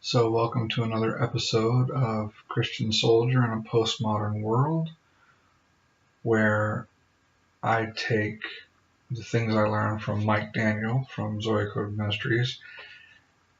So, welcome to another episode of Christian Soldier in a Postmodern World, where I take the things I learned from Mike Daniel from Zoe Code Ministries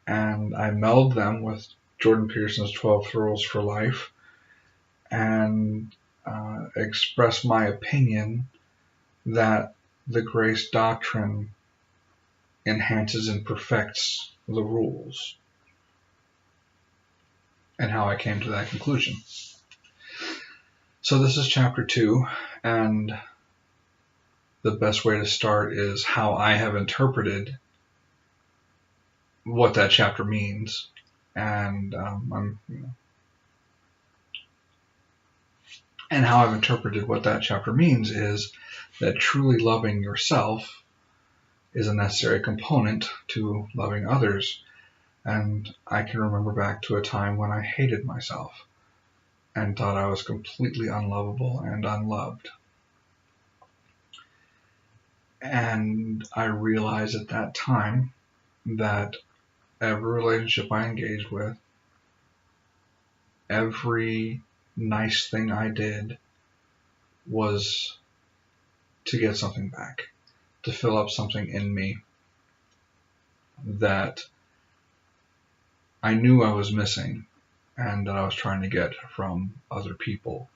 and I meld them with Jordan Peterson's 12 Rules for Life and express my opinion that the grace doctrine enhances and perfects the rules, and how I came to that conclusion. So this is chapter 2, and the best way to start is how I have interpreted what that chapter means. And how I've interpreted what that chapter means is that truly loving yourself is a necessary component to loving others. And I can remember back to a time when I hated myself and thought I was completely unlovable and unloved. And I realized at that time that every relationship I engaged with, every nice thing I did was to get something back, to fill up something in me that I knew I was missing and that I was trying to get from other people.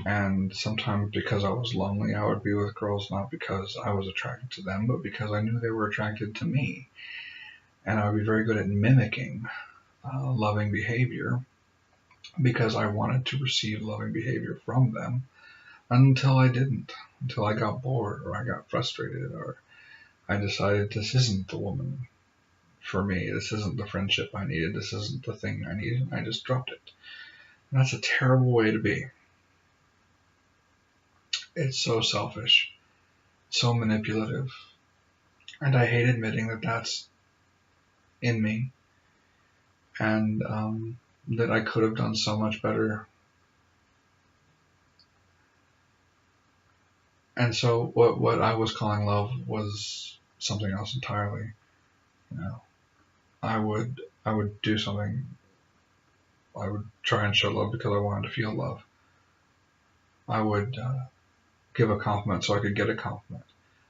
And sometimes because I was lonely, I would be with girls not because I was attracted to them, but because I knew they were attracted to me. And I would be very good at mimicking loving behavior because I wanted to receive loving behavior from them, until I didn't, until I got bored or I got frustrated or I decided this isn't the woman for me, this isn't the friendship I needed, this isn't the thing I needed, and I just dropped it. And that's a terrible way to be. It's so selfish, so manipulative, and I hate admitting that that's in me, and that I could have done so much better. And so what I was calling love was something else entirely. I would do something. I would try and show love because I wanted to feel love. I would give a compliment so I could get a compliment.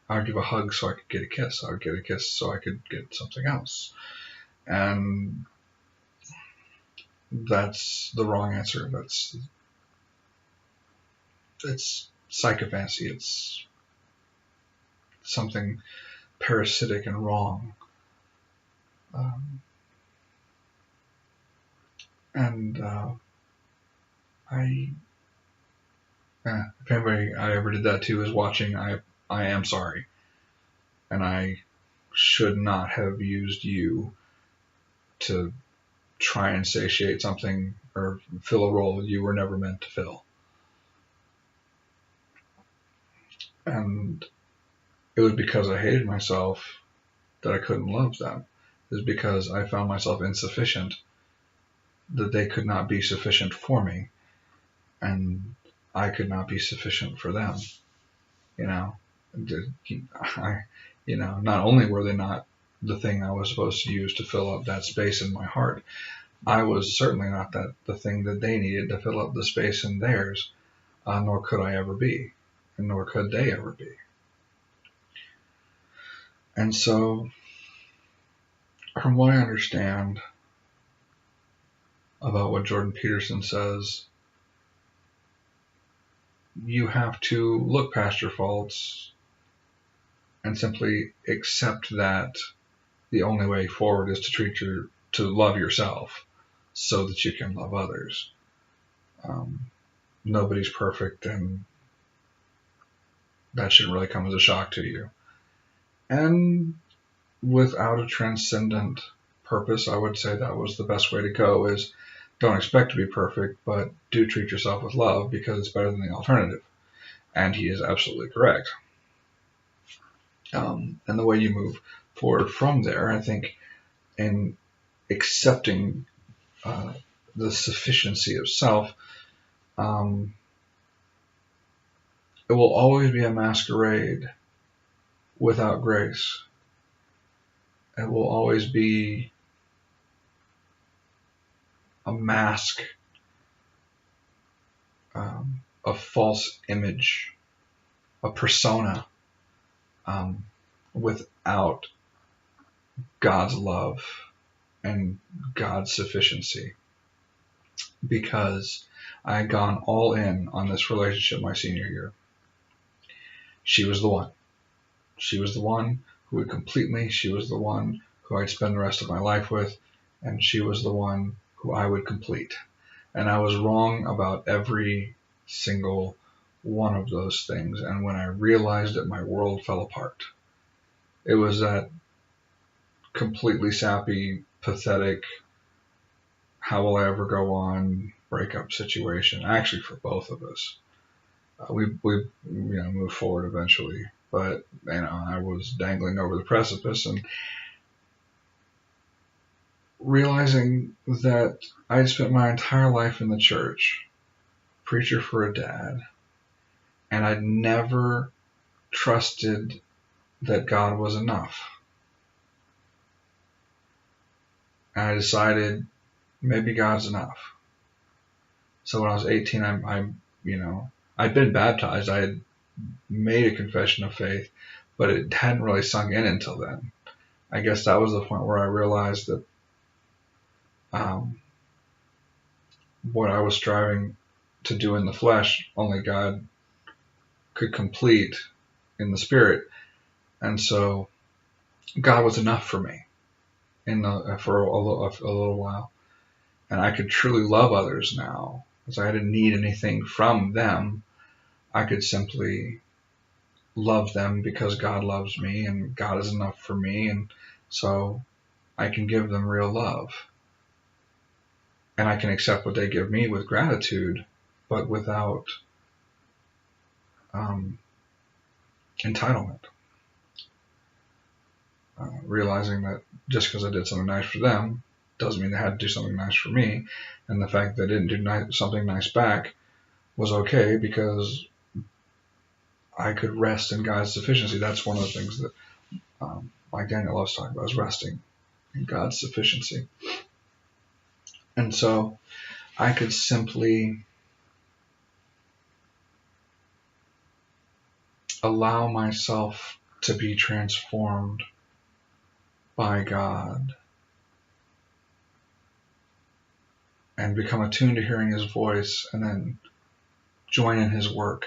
I would give a hug so I could get a kiss. I would get a kiss so I could get something else. And that's the wrong answer. It's psychophancy. It's something parasitic and wrong. If anybody I ever did that to is watching, I am sorry. And I should not have used you to try and satiate something or fill a role you were never meant to fill. And it was because I hated myself that I couldn't love them. It was because I found myself insufficient that they could not be sufficient for me, and I could not be sufficient for them. Not only were they not the thing I was supposed to use to fill up that space in my heart, I was certainly not the thing that they needed to fill up the space in theirs, nor could I ever be, and nor could they ever be. And so, from what I understand about what Jordan Peterson says, you have to look past your faults and simply accept that the only way forward is to love yourself so that you can love others. Nobody's perfect, and that shouldn't really come as a shock to you. And without a transcendent purpose, I would say that was the best way to go, is don't expect to be perfect, but do treat yourself with love because it's better than the alternative. And he is absolutely correct. And the way you move forward from there, I think, in accepting the sufficiency of self, it will always be a masquerade without grace. It will always be a mask, a false image, a persona, without God's love and God's sufficiency, because I had gone all in on this relationship my senior year. She was the one. She was the one who would complete me. She was the one who I'd spend the rest of my life with, and she was the one who I would complete. And I was wrong about every single one of those things. And when I realized it, my world fell apart. It was that completely sappy, pathetic, how will I ever go on breakup situation. Actually, for both of us, we moved forward eventually, but I was dangling over the precipice and realizing that I'd spent my entire life in the church, preacher for a dad, and I'd never trusted that God was enough. And I decided maybe God's enough. So when I was 18, I'd been baptized. I had made a confession of faith, but it hadn't really sunk in until then. I guess that was the point where I realized that what I was striving to do in the flesh, only God could complete in the spirit. And so God was enough for me for a little while. And I could truly love others now, because I didn't need anything from them. I could simply love them because God loves me and God is enough for me. And so I can give them real love. And I can accept what they give me with gratitude, but without entitlement. Realizing that just because I did something nice for them doesn't mean they had to do something nice for me. And the fact that they didn't do something nice back was okay, because I could rest in God's sufficiency. That's one of the things that Mike Daniel loves talking about, is resting in God's sufficiency. And so I could simply allow myself to be transformed by God and become attuned to hearing his voice, and then join in his work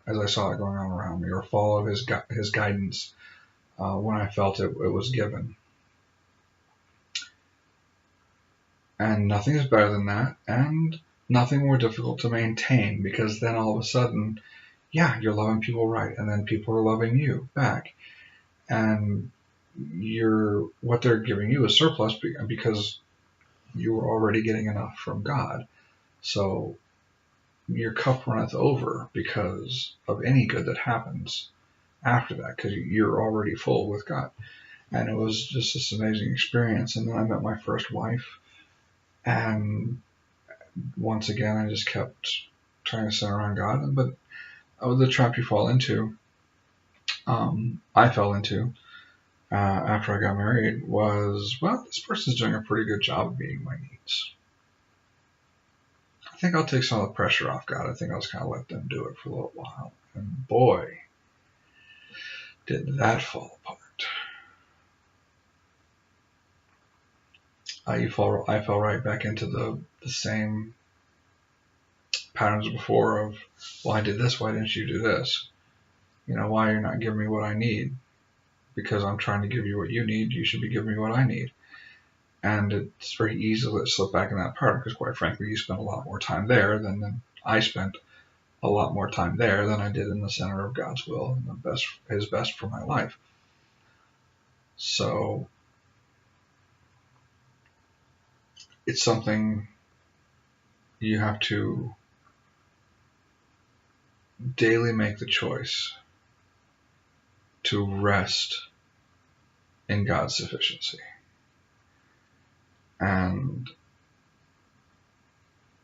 as I saw it going on around me, or follow his guidance when I felt it was given. And nothing is better than that, and nothing more difficult to maintain, because then all of a sudden, you're loving people right, and then people are loving you back, and what they're giving you is surplus because you were already getting enough from God. So your cup runneth over because of any good that happens after that, because you're already full with God. And it was just this amazing experience. And then I met my first wife, and once again I just kept trying to center on God. But the trap you fall into, I fell into after I got married, was, well, this person's doing a pretty good job of meeting my needs. I think I'll take some of the pressure off God. I think I'll just kind of let them do it for a little while. And boy, did that fall apart. I fell right back into the same patterns before of, well, I did this, why didn't you do this? Why you're not giving me what I need? Because I'm trying to give you what you need, you should be giving me what I need. And it's very easy to slip back in that pattern, because quite frankly, you spent a lot more time there than I spent a lot more time there than I did in the center of God's will and his best for my life. So it's something you have to daily make the choice to rest in God's sufficiency. And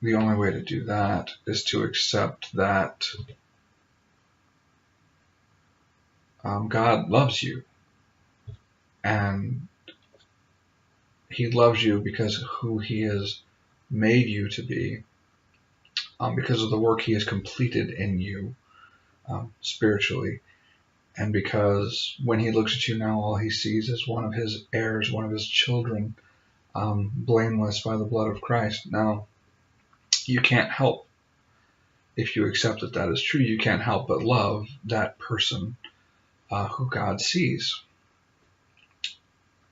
the only way to do that is to accept that God loves you, and he loves you because who he is made you to be, because of the work he has completed in you spiritually. And because when he looks at you now, all he sees is one of his heirs, one of his children, blameless by the blood of Christ. Now, you can't help, if you accept that that is true, you can't help but love that person who God sees.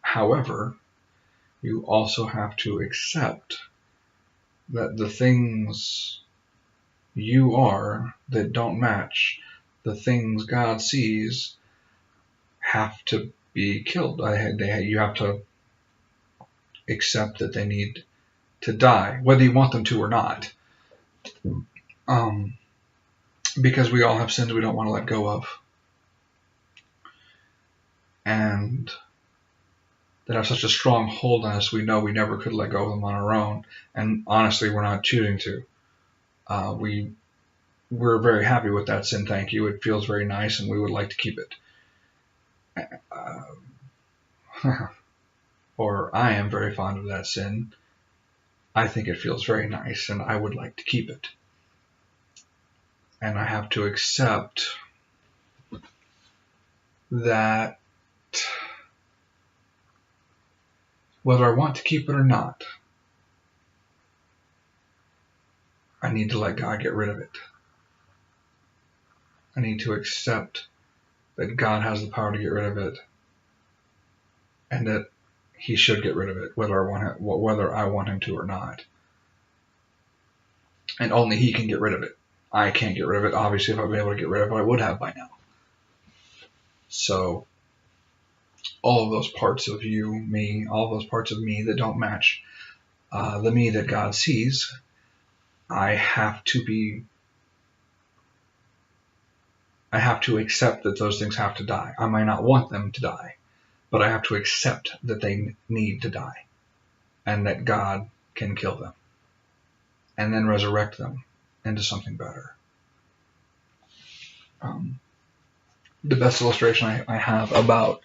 However, you also have to accept that the things you are that don't match the things God sees have to be killed. You have to accept that they need to die, whether you want them to or not. Because we all have sins we don't want to let go of. And that have such a strong hold on us, we know we never could let go of them on our own. And honestly, we're not choosing to. We're very happy with that sin, thank you. It feels very nice, and we would like to keep it. Or I am very fond of that sin. I think it feels very nice, and I would like to keep it. And I have to accept that whether I want to keep it or not, I need to let God get rid of it. I need to accept that God has the power to get rid of it, and that he should get rid of it, whether I want him to or not. And only he can get rid of it. I can't get rid of it. Obviously, if I'd been able to get rid of it, I would have by now. So, all of those parts of you, me, all of those parts of me that don't match the me that God sees, I have to accept that those things have to die. I might not want them to die, but I have to accept that they need to die, and that God can kill them, and then resurrect them into something better. The best illustration I have about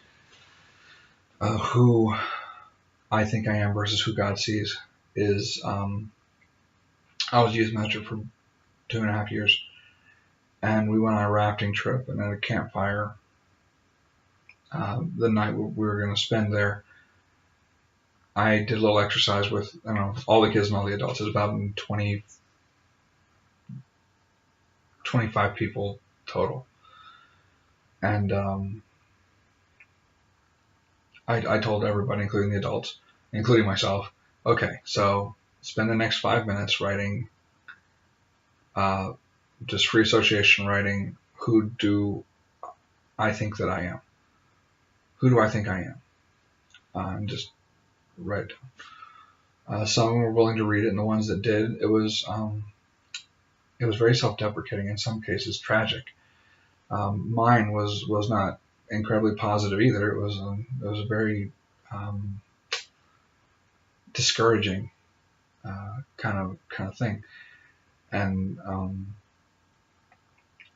who I think I am versus who God sees is I was youth minister for 2.5 years, and we went on a rafting trip, and at a campfire the night we were going to spend there, I did a little exercise with all the kids and all the adults. It was about 25 people total. And I told everybody, including the adults, including myself, okay, so spend the next 5 minutes writing, just free association writing, who do I think that I am? Who do I think I am? And just write it down. Some were willing to read it, and the ones that did, it was very self-deprecating, in some cases tragic. Mine was not incredibly positive either. It was a very discouraging kind of thing. And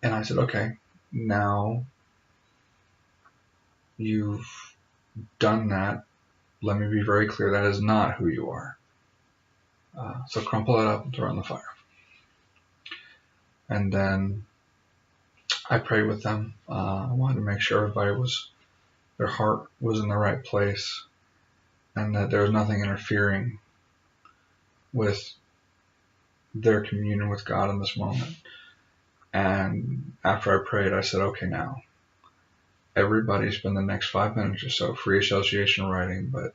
I said, okay, now you've done that. Let me be very clear, that is not who you are. So crumple it up and throw it in the fire. And then I prayed with them. I wanted to make sure their heart was in the right place, and that there was nothing interfering with their communion with God in this moment. And after I prayed, I said, okay, now everybody spend the next 5 minutes or so free association writing, but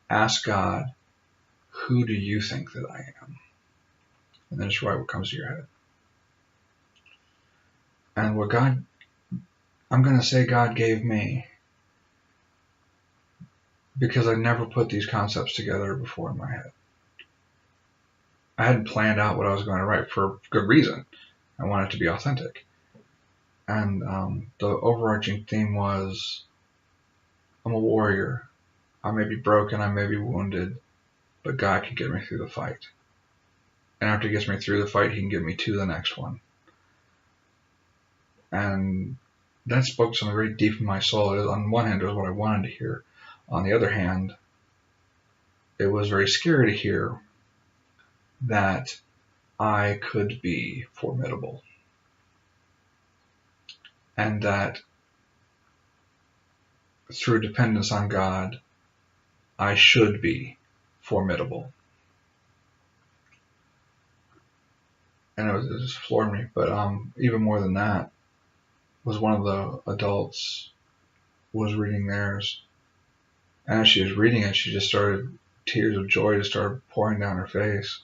ask God, who do you think that I am? And then just write what comes to your head. And what I'm going to say God gave me, because I never put these concepts together before in my head. I hadn't planned out what I was going to write for good reason. I wanted it to be authentic. And the overarching theme was, I'm a warrior. I may be broken, I may be wounded, but God can get me through the fight. And after he gets me through the fight, he can get me to the next one. And that spoke something very deep in my soul. On one hand, it was what I wanted to hear. On the other hand, it was very scary to hear that I could be formidable, and that through dependence on God, I should be formidable. And it just floored me. But even more than that was one of the adults was reading theirs. And as she was reading it, she just started, tears of joy just started pouring down her face,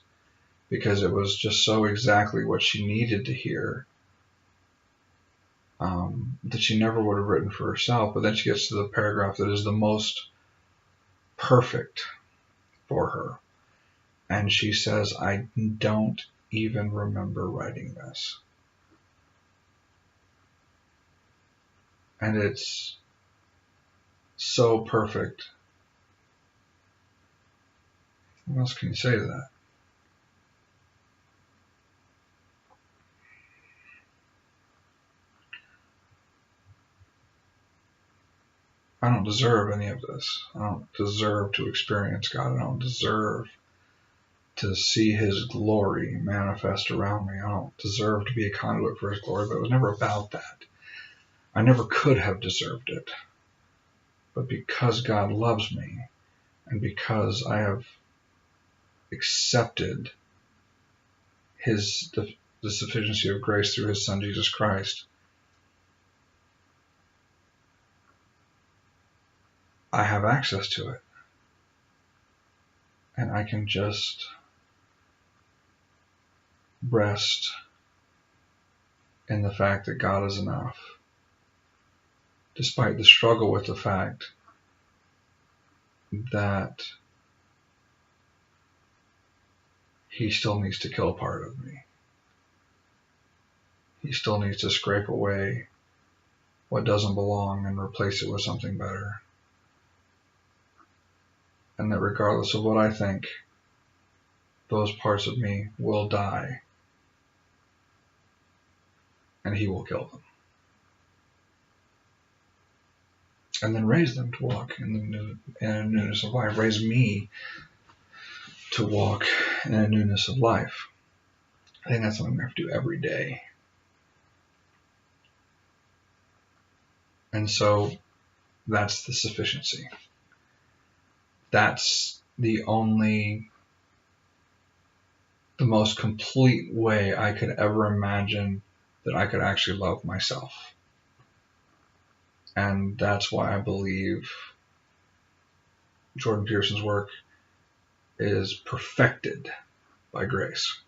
because it was just so exactly what she needed to hear, that she never would have written for herself. But then she gets to the paragraph that is the most perfect for her. And she says, I don't even remember writing this. And it's so perfect. What else can you say to that? I don't deserve any of this. I don't deserve to experience God. I don't deserve to see His glory manifest around me. I don't deserve to be a conduit for His glory, but it was never about that. I never could have deserved it. But because God loves me, and because I have accepted the sufficiency of grace through His Son, Jesus Christ, I have access to it. And I can just rest in the fact that God is enough, despite the struggle with the fact that He still needs to kill a part of me. He still needs to scrape away what doesn't belong and replace it with something better. And that regardless of what I think, those parts of me will die, and He will kill them. And then raise them to walk in a newness of life. Raise me to walk in a newness of life. I think that's something we have to do every day. And so that's the sufficiency. That's the most complete way I could ever imagine that I could actually love myself. And that's why I believe Jordan Peterson's work is perfected by grace.